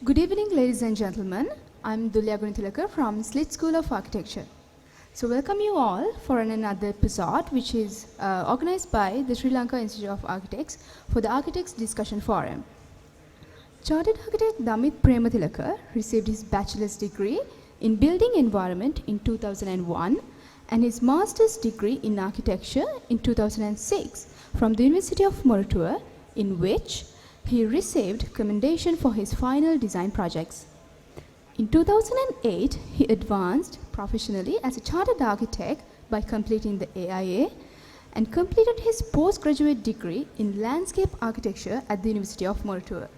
Good evening, ladies and gentlemen. I'm Prematilleke from Slit School of Architecture. So welcome you all for another episode which is organized by the Sri Lanka Institute of Architects for the Architects Discussion Forum. Chartered architect Damith Prematilleke received his bachelor's degree in building environment in 2001 and his master's degree in architecture in 2006 from the University of Moratuwa, in which he received commendation for his final design projects. In 2008, he advanced professionally as a chartered architect by completing the AIA and completed his postgraduate degree in landscape architecture at the University of Moratuwa.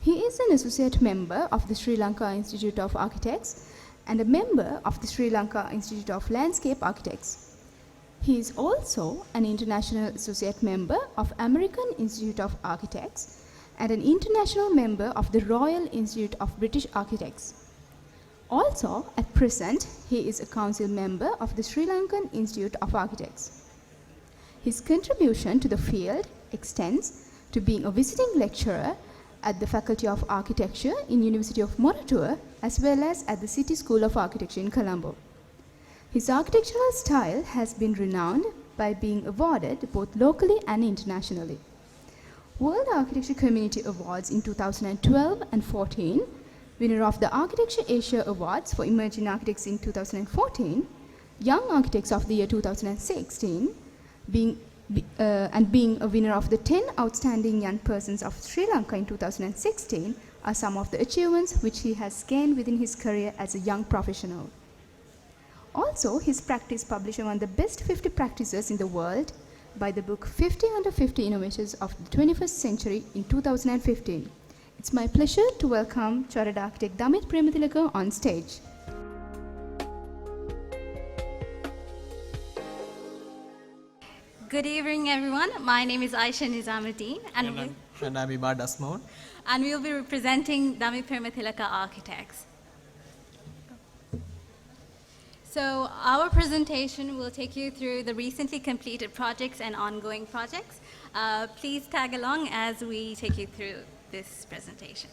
He is an associate member of the Sri Lanka Institute of Architects and a member of the Sri Lanka Institute of Landscape Architects. He is also an international associate member of American Institute of Architects and an international member of the Royal Institute of British Architects. Also, at present, he is a council member of the Sri Lankan Institute of Architects. His contribution to the field extends to being a visiting lecturer at the Faculty of Architecture in University of Moratuwa as well as at the City School of Architecture in Colombo. His architectural style has been renowned by being awarded both locally and internationally. World Architecture Community Awards in 2012 and 14, winner of the Architecture Asia Awards for Emerging Architects in 2014, Young Architects of the Year 2016, being a winner of the 10 Outstanding Young Persons of Sri Lanka in 2016 are some of the achievements which he has gained within his career as a young professional. Also, his practice published among the best 50 practices in the world by the book 50 Under 50 Innovators of the 21st Century in 2015. It's my pleasure to welcome Chartered Architect Damith Prematilleke on stage. Good evening, everyone. My name is Aisha Nizamuddin, And I'm Imad Asmoun. and we'll be representing Damith Prematilleke Architects. So our presentation will take you through the recently completed projects and ongoing projects. Please tag along as we take you through this presentation.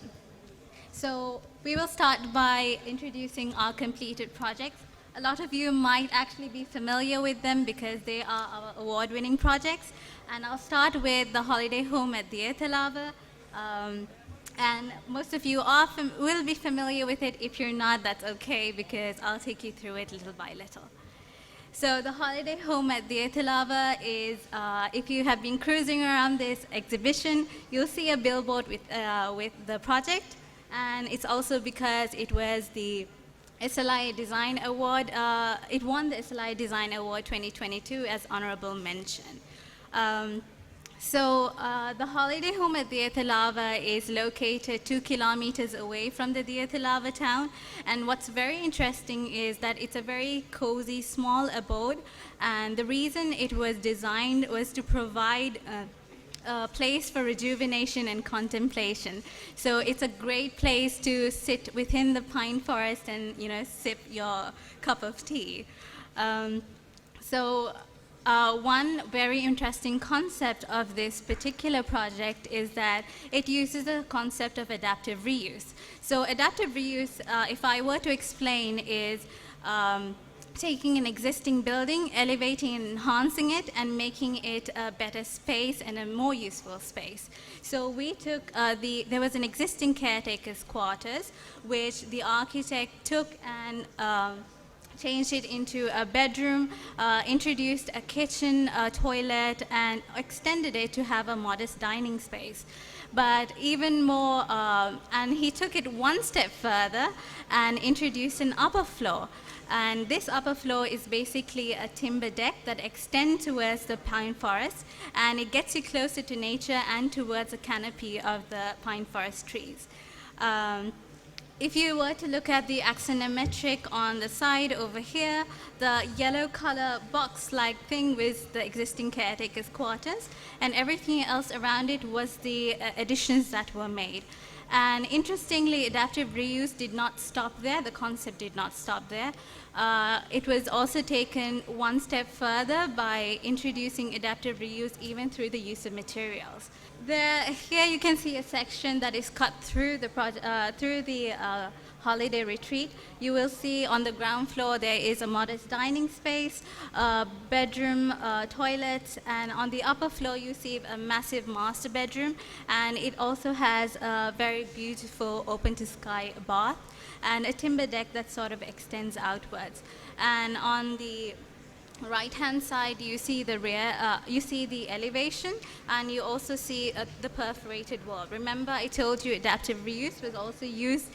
So we will start by introducing our completed projects. A lot of you might actually be familiar with them because they are our award-winning projects. And I'll start with the holiday home at Diethelava. And most of you will be familiar with it. If you're not, that's okay, because I'll take you through it little by little. So the holiday home at Diethelava is, if you have been cruising around this exhibition, you'll see a billboard with the project. And it's also because it was the SLI Design Award. It won the SLI Design Award 2022 as honorable mention. So the holiday home at Diethelava is located 2 kilometers away from the Diethelava town. And what's very interesting is that it's a very cozy, small abode. And the reason it was designed was to provide a place for rejuvenation and contemplation. So it's a great place to sit within the pine forest and, sip your cup of tea. One very interesting concept of this particular project is that it uses a concept of adaptive reuse. So adaptive reuse, if I were to explain, is taking an existing building, elevating and enhancing it, and making it a better space and a more useful space. So we took, there was an existing caretaker's quarters, which the architect took and changed it into a bedroom, introduced a kitchen, a toilet, and extended it to have a modest dining space. But even more, and he took it one step further and introduced an upper floor. And this upper floor is basically a timber deck that extends towards the pine forest, and it gets you closer to nature and towards a canopy of the pine forest trees. If you were to look at the axonometric on the side over here, the yellow color box-like thing was the existing caretaker's quarters, and everything else around it was the additions that were made. And interestingly, adaptive reuse did not stop there. The concept did not stop there. It was also taken one step further by introducing adaptive reuse even through the use of materials. Here you can see a section that is cut through the holiday retreat. You will see on the ground floor there is a modest dining space, bedroom, toilets, and on the upper floor you see a massive master bedroom, and it also has a very beautiful open-to-sky bath and a timber deck that sort of extends outwards. And on the right-hand side, you see the you see the elevation, and you also see the perforated wall. Remember, I told you adaptive reuse was also used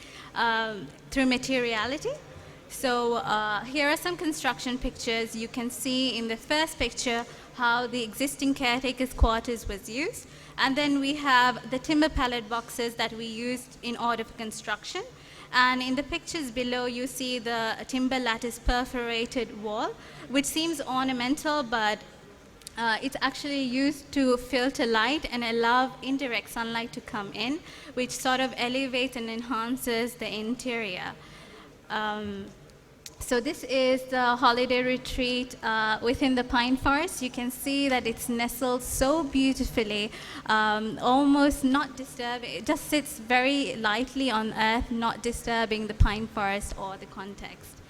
through materiality. So here are some construction pictures. You can see in the first picture how the existing caretaker's quarters was used, and then we have the timber pallet boxes that we used in order for construction. And in the pictures below, you see the timber lattice perforated wall, which seems ornamental, but it's actually used to filter light and allow indirect sunlight to come in, which sort of elevates and enhances the interior. So this is the holiday retreat within the pine forest. You can see that it's nestled so beautifully, almost not disturbing. It just sits very lightly on earth, not disturbing the pine forest or the context.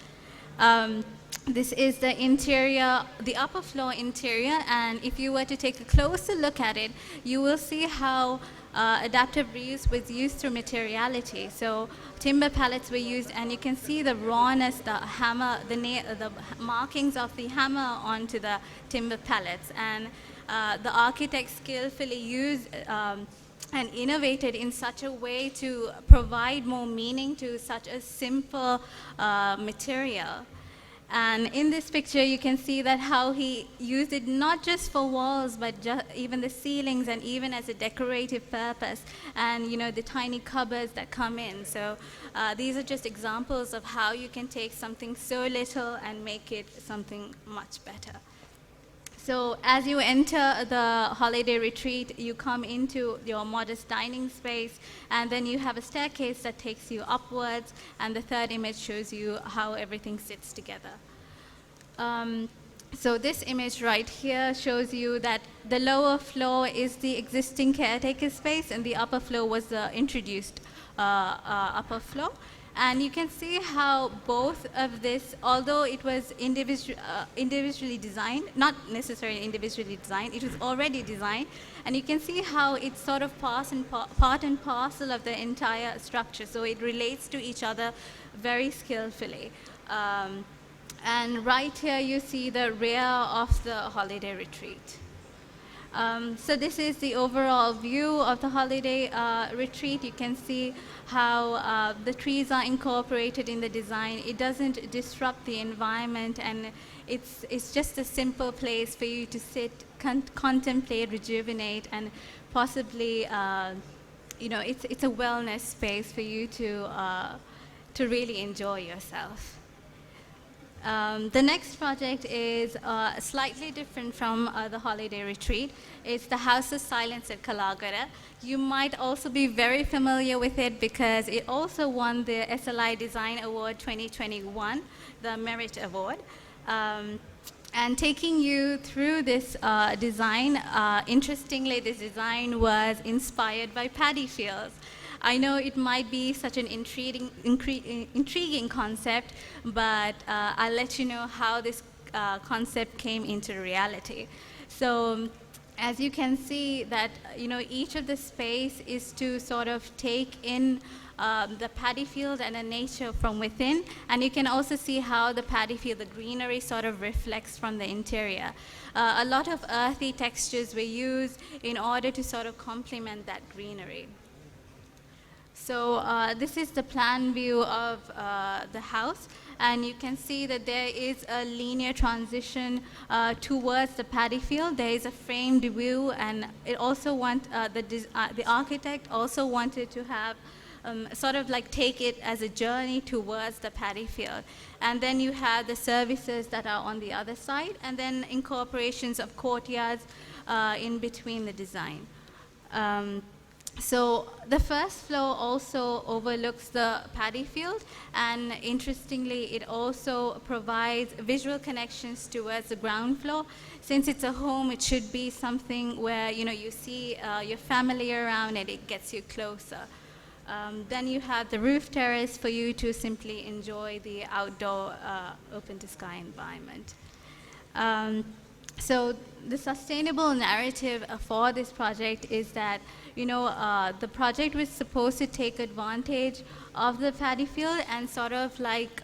This is the interior, the upper floor interior, and if you were to take a closer look at it, you will see how adaptive reuse was used through materiality. So timber pallets were used, and you can see the rawness, the hammer, the markings of the hammer onto the timber pallets. And the architect skillfully used and innovated in such a way to provide more meaning to such a simple material. And in this picture, you can see that how he used it not just for walls, but even the ceilings, and even as a decorative purpose, and the tiny cupboards that come in. So these are just examples of how you can take something so little and make it something much better. So as you enter the holiday retreat, you come into your modest dining space, and then you have a staircase that takes you upwards, and the third image shows you how everything sits together. So this image right here shows you that the lower floor is the existing caretaker space, and the upper floor was the introduced upper floor. And you can see how both of this, although it was individually designed, not necessarily individually designed, it was already designed, and you can see how it's sort of part and parcel of the entire structure. So it relates to each other very skillfully. And right here you see the rear of the holiday retreat. So this is the overall view of the holiday retreat. You can see how the trees are incorporated in the design. It doesn't disrupt the environment, and it's just a simple place for you to sit, contemplate, rejuvenate, and possibly, it's a wellness space for you to really enjoy yourself. The next project is slightly different from the holiday retreat. It's the House of Silence at Kalagara. You might also be very familiar with it because it also won the SLI Design Award 2021, the Merit Award. And taking you through this design, interestingly, this design was inspired by paddy fields. I know it might be such an intriguing concept, but I'll let you know how this concept came into reality. So as you can see that, each of the space is to sort of take in the paddy field and the nature from within, and you can also see how the paddy field, the greenery, sort of reflects from the interior. A lot of earthy textures were used in order to sort of complement that greenery. So this is the plan view of the house, and you can see that there is a linear transition towards the paddy field. There is a framed view, and it also the architect also wanted to have sort of like take it as a journey towards the paddy field. And then you have the services that are on the other side, and then incorporations of courtyards in between the design. So the first floor also overlooks the paddy field, and interestingly, it also provides visual connections towards the ground floor. Since it's a home, it should be something where you see your family around and it gets you closer. Then you have the roof terrace for you to simply enjoy the outdoor open to sky environment. So the sustainable narrative for this project is that the project was supposed to take advantage of the paddy field and sort of like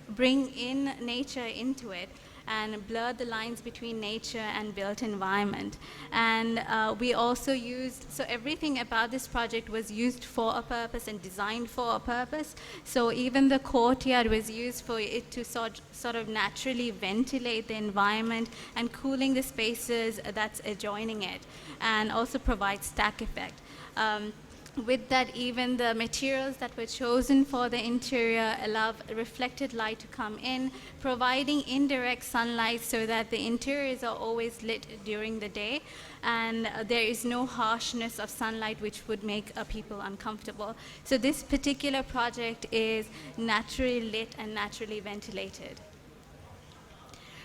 bring in nature into it and blur the lines between nature and built environment. And we also used, so everything about this project was used for a purpose and designed for a purpose. So even the courtyard was used for it to sort of naturally ventilate the environment and cooling the spaces that's adjoining it, and also provide stack effect. With that, even the materials that were chosen for the interior allow reflected light to come in, providing indirect sunlight so that the interiors are always lit during the day, and there is no harshness of sunlight which would make people uncomfortable. So this particular project is naturally lit and naturally ventilated.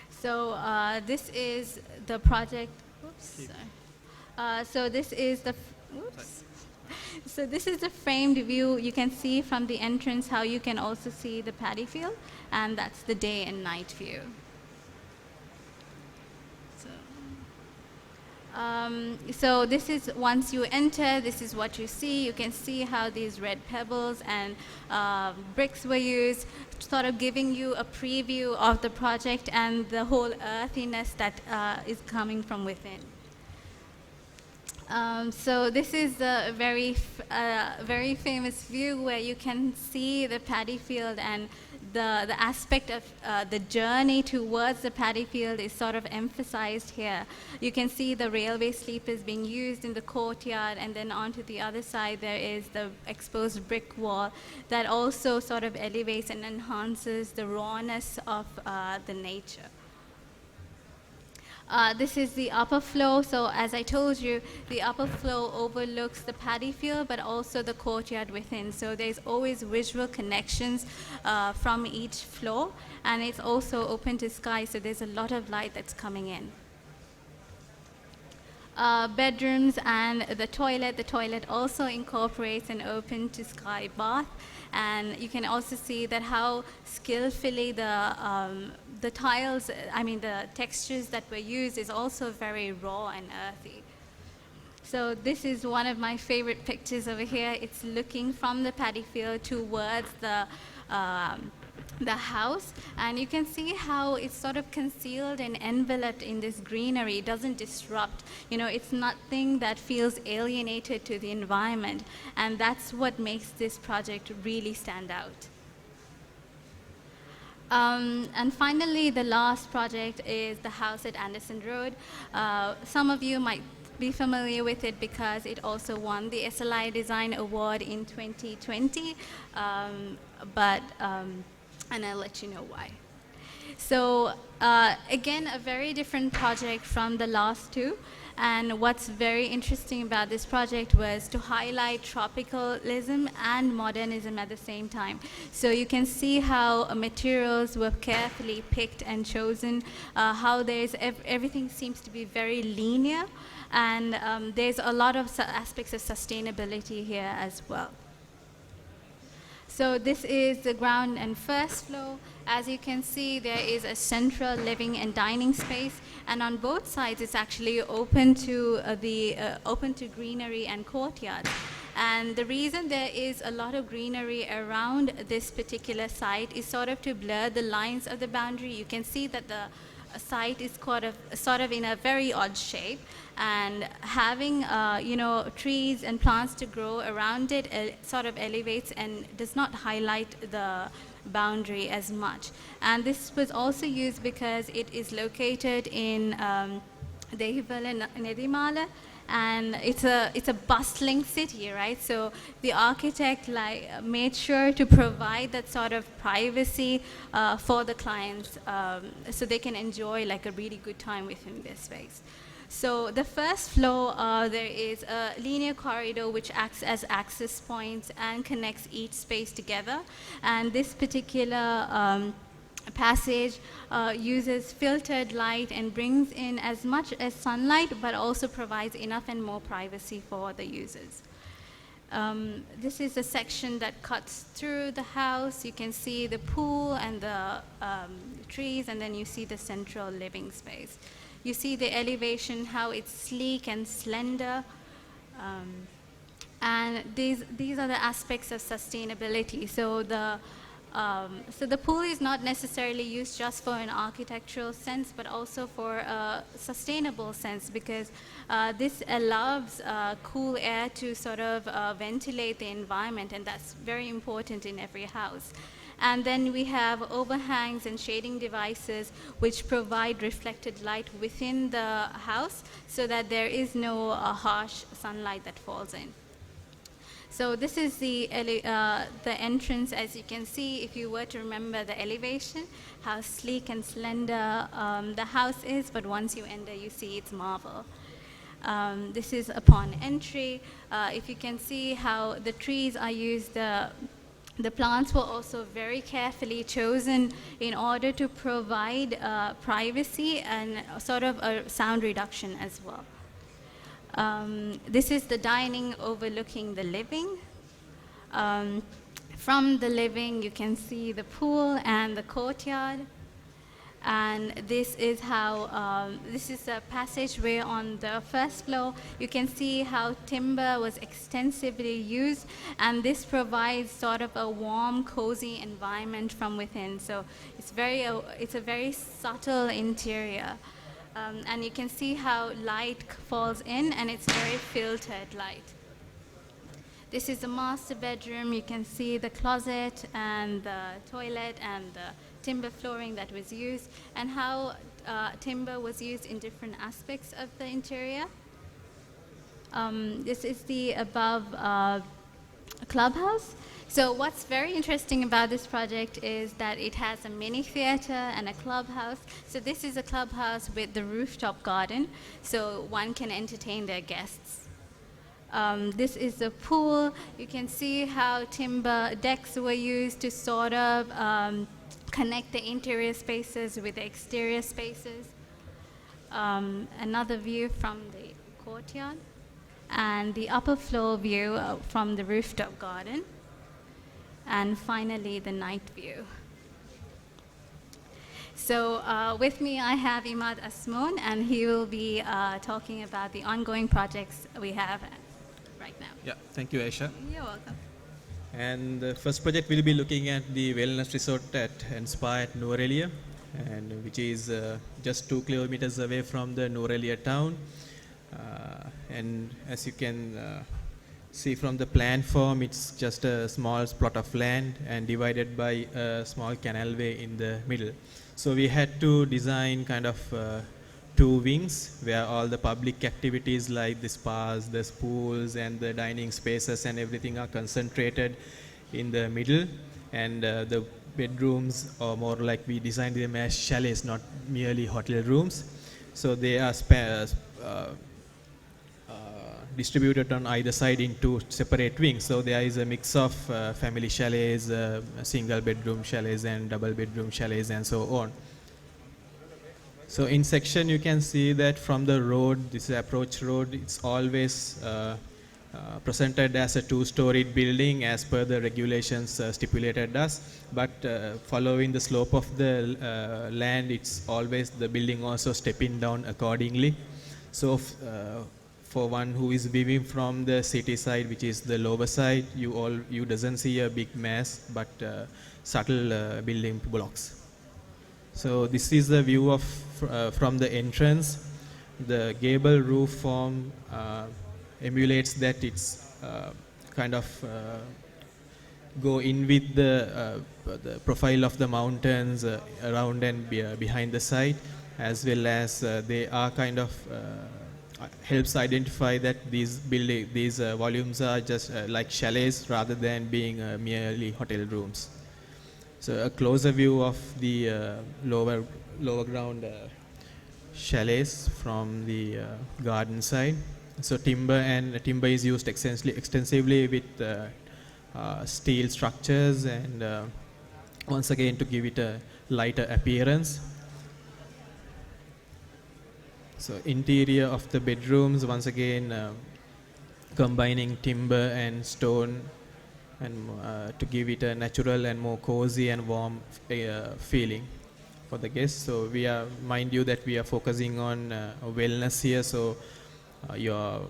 So this is the project. Oops. So this is the. Oops. So this is the framed view. You can see from the entrance how you can also see the paddy field, and that's the day and night view. So this is, once you enter, this is what you see. You can see how these red pebbles and bricks were used, sort of giving you a preview of the project and the whole earthiness that is coming from within. So this is a very famous view where you can see the paddy field, and the aspect of the journey towards the paddy field is sort of emphasized here. You can see the railway sleepers being used in the courtyard, and then onto the other side there is the exposed brick wall that also sort of elevates and enhances the rawness of the nature. This is the upper floor. So as I told you, the upper floor overlooks the paddy field, but also the courtyard within. So there's always visual connections from each floor, and it's also open to sky, so there's a lot of light that's coming in. Bedrooms and the toilet. The toilet also incorporates an open to sky bath, and you can also see that how skillfully the tiles, the textures that were used is also very raw and earthy. So this is one of my favorite pictures over here. It's looking from the paddy field towards the house, and you can see how it's sort of concealed and enveloped in this greenery. It doesn't disrupt, it's nothing that feels alienated to the environment, and that's what makes this project really stand out. And finally, the last project is the house at Anderson Road. Some of you might be familiar with it because it also won the SLI Design Award in 2020, and I'll let you know why. So again, a very different project from the last two. And what's very interesting about this project was to highlight tropicalism and modernism at the same time. So you can see how materials were carefully picked and chosen, how everything seems to be very linear, and there's a lot of aspects of sustainability here as well. So this is the ground and first floor. As you can see, there is a central living and dining space, and on both sides it's actually open to open to greenery and courtyard. And the reason there is a lot of greenery around this particular site is sort of to blur the lines of the boundary. You can see that the site is sort of in a very odd shape, and having trees and plants to grow around it sort of elevates and does not highlight the boundary as much. And this was also used because it is located in Dehivala Nedimala, and it's a bustling city, right? So the architect made sure to provide that sort of privacy for the clients, so they can enjoy a really good time within their space. So the first floor, there is a linear corridor which acts as access points and connects each space together. And this particular passage uses filtered light and brings in as much as sunlight, but also provides enough and more privacy for the users. This is a section that cuts through the house. You can see the pool and the trees, and then you see the central living space. You see the elevation, how it's sleek and slender. And these are the aspects of sustainability. So the pool is not necessarily used just for an architectural sense, but also for a sustainable sense, because this allows cool air to sort of ventilate the environment, and that's very important in every house. And then we have overhangs and shading devices which provide reflected light within the house so that there is no harsh sunlight that falls in. So this is the entrance, as you can see, if you were to remember the elevation, how sleek and slender the house is, but once you enter, you see it's marble. This is upon entry. If you can see how the trees are used, the plants were also very carefully chosen in order to provide privacy and sort of a sound reduction as well. This is the dining overlooking the living. From the living, you can see the pool and the courtyard. And this is how, this is a passageway on the first floor. You can see how timber was extensively used, and this provides sort of a warm, cozy environment from within. So it's a very subtle interior. And you can see how light falls in, and it's very filtered light. This is the master bedroom. You can see the closet and the toilet and the timber flooring that was used, and how timber was used in different aspects of the interior. This is the above clubhouse. So what's very interesting about this project is that it has a mini theater and a clubhouse. So this is a clubhouse with the rooftop garden, so one can entertain their guests. This is the pool. You can see how timber decks were used to sort of connect the interior spaces with the exterior spaces. Another view from the courtyard, and the upper floor view from the rooftop garden. And finally, the night view. So with me, I have Imad Asmoon, and he will be talking about the ongoing projects we have right now. Yeah, thank you, Aisha. You're welcome. And the first project we'll be looking at the wellness resort and spa at Nuwara, and which is just 2 kilometers away from the Nuwara town. And as you can see from the plan form, it's just a small plot of land and divided by a small canalway in the middle. So we had to design kind of 2 wings where all the public activities like the spas, the pools, and the dining spaces and everything are concentrated in the middle, and the bedrooms, or more like we designed them as chalets, not merely hotel rooms. So they are distributed on either side in 2 separate wings. So there is a mix of family chalets, single bedroom chalets, and double bedroom chalets, and so on. So in section you can see that from the road, this approach road, it's always presented as a 2-storied building as per the regulations stipulated as, but following the slope of the land, it's always the building also stepping down accordingly. So for one who is viewing from the city side, which is the lower side, you doesn't see a big mass, but subtle building blocks. So this is the view of from the entrance. The gable roof form emulates that. It's kind of go in with the profile of the mountains around and behind the site, as well as they are kind of helps identify that these volumes are just like chalets rather than being merely hotel rooms. So a closer view of the lower ground chalets from the garden side. So timber is used extensively with steel structures and once again to give it a lighter appearance. So interior of the bedrooms, once again combining timber and stone and to give it a natural and more cozy and warm feeling for the guests. So mind you that we are focusing on wellness here, so your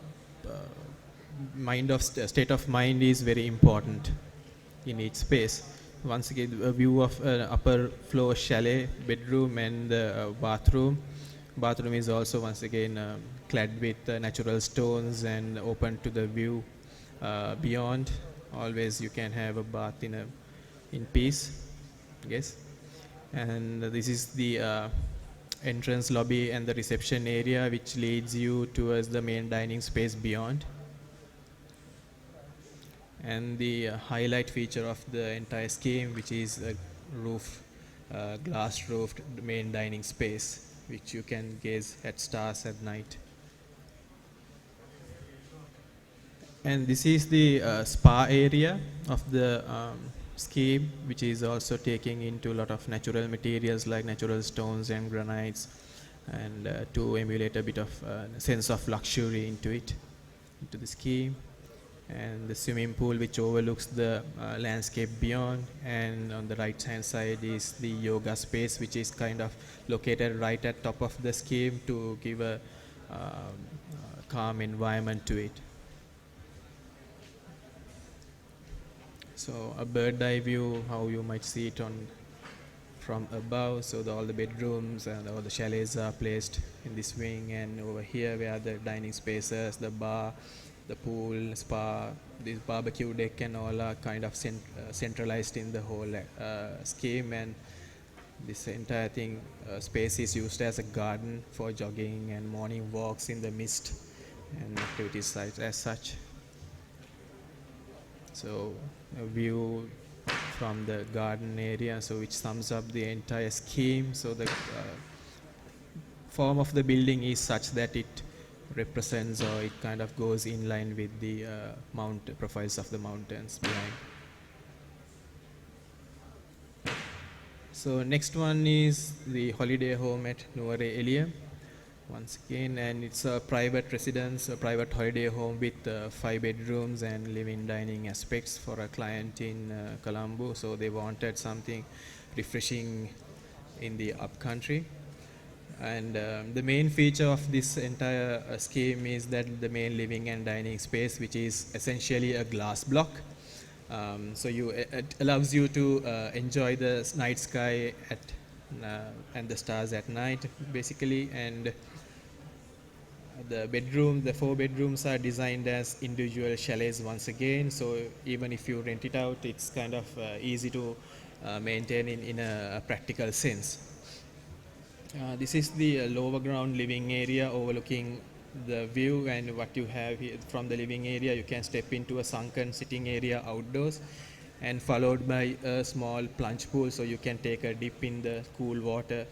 state of mind is very important in each space. Once again, a view of upper floor chalet bedroom and the bathroom. Bathroom is also once again clad with natural stones and open to the view beyond. Always you can have a bath in peace. Yes. And this is the entrance lobby and the reception area, which leads you towards the main dining space beyond. And the highlight feature of the entire scheme, which is a glass roofed main dining space, which you can gaze at stars at night. And this is the spa area of the scheme, which is also taking into a lot of natural materials like natural stones and granites, and to emulate a bit of sense of luxury into the scheme. And the swimming pool, which overlooks the landscape beyond, and on the right hand side is the yoga space, which is kind of located right at top of the scheme to give a calm environment to it. So a bird eye view, how you might see it from above. So all the bedrooms and all the chalets are placed in this wing, and over here where the dining spaces, the bar, the pool, spa, this barbecue deck and all are kind of centralized in the whole scheme. And this entire thing space is used as a garden for jogging and morning walks in the mist and activities as such. So a view from the garden area, so which sums up the entire scheme. So the form of the building is such that it represents, or it kind of goes in line with the profiles of the mountains behind. So next one is the holiday home at Nuwara Eliya. Once again, and it's a private residence, a private holiday home with 5 bedrooms and living dining aspects for a client in Colombo. So they wanted something refreshing in the upcountry. And the main feature of this entire scheme is that the main living and dining space, which is essentially a glass block. So it allows you to enjoy the night sky and the stars at night, basically. And the 4 bedrooms are designed as individual chalets once again. So even if you rent it out, it's kind of easy to maintain in a practical sense. This is the lower ground living area overlooking the view, and what you have here from the living area, you can step into a sunken sitting area outdoors, and followed by a small plunge pool, so you can take a dip in the cool water,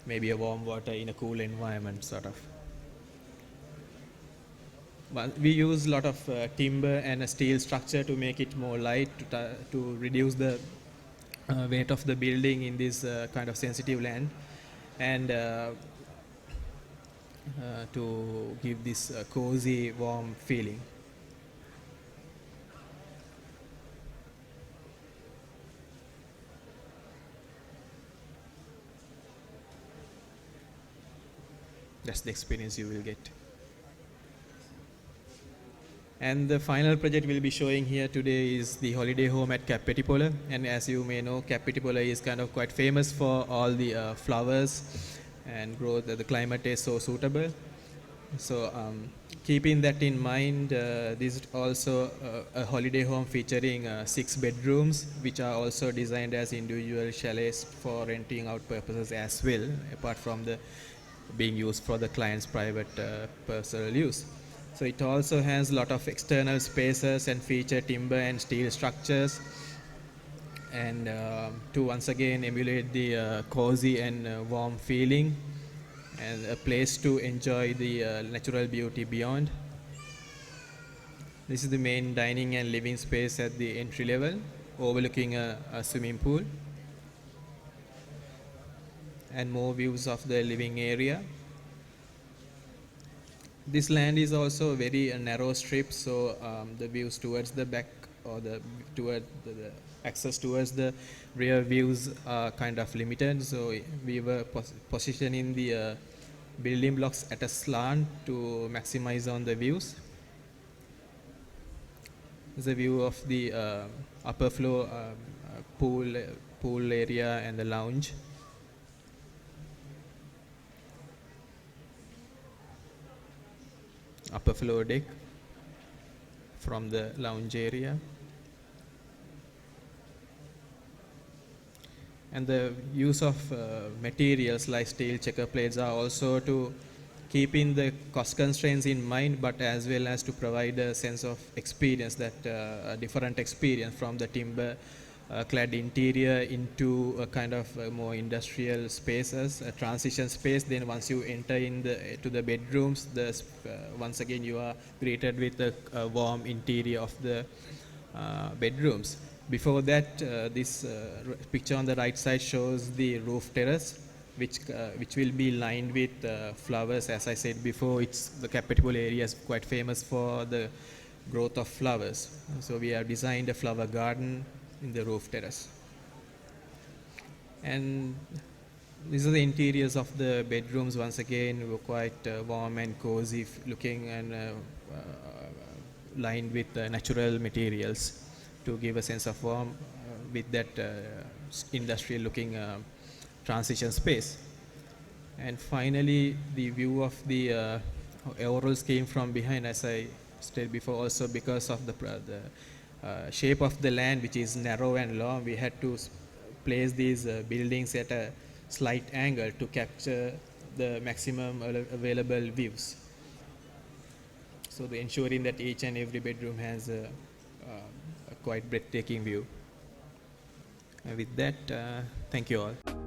maybe a warm water in a cool environment sort of. Well, we use a lot of timber and a steel structure to make it more light, to reduce the weight of the building in this kind of sensitive land, and to give this cozy, warm feeling. That's the experience you will get. And the final project we'll be showing here today is the holiday home at Cap Petipola. And as you may know, Cap Petipola is kind of quite famous for all the flowers and growth. The climate is so suitable. So keeping that in mind, this is also a holiday home featuring 6 bedrooms, which are also designed as individual chalets for renting out purposes as well, apart from the being used for the client's private personal use. So it also has a lot of external spaces and feature timber and steel structures, and to once again emulate the cozy and warm feeling. and a place to enjoy the natural beauty beyond. This is the main dining and living space at the entry level, overlooking a swimming pool, and more views of the living area. This land is also a very narrow strip, so the views towards the back or the access towards the rear views are kind of limited. So we were positioning the building blocks at a slant to maximize on the views. There's a view of the upper floor pool area and the lounge. Upper floor deck from the lounge area. And the use of materials like steel checker plates are also to keeping the cost constraints in mind, but as well as to provide a sense of experience, that a different experience from the timber clad interior into a kind of more industrial spaces, a transition space. Then once you enter to the bedrooms, once again you are greeted with a warm interior of the bedrooms. Before that, this picture on the right side shows the roof terrace, which will be lined with flowers. As I said before, the Kapatipula area is quite famous for the growth of flowers. So we have designed a flower garden in the roof terrace. And these are the interiors of the bedrooms. Once again, were quite warm and cozy looking, and lined with natural materials to give a sense of warmth with that industrial looking transition space. And finally, the view of the orals came from behind, as I said before. Also because of the shape of the land, which is narrow and long, we had to place these buildings at a slight angle to capture the maximum available views. So ensuring that each and every bedroom has a quite breathtaking view. And with that, thank you all.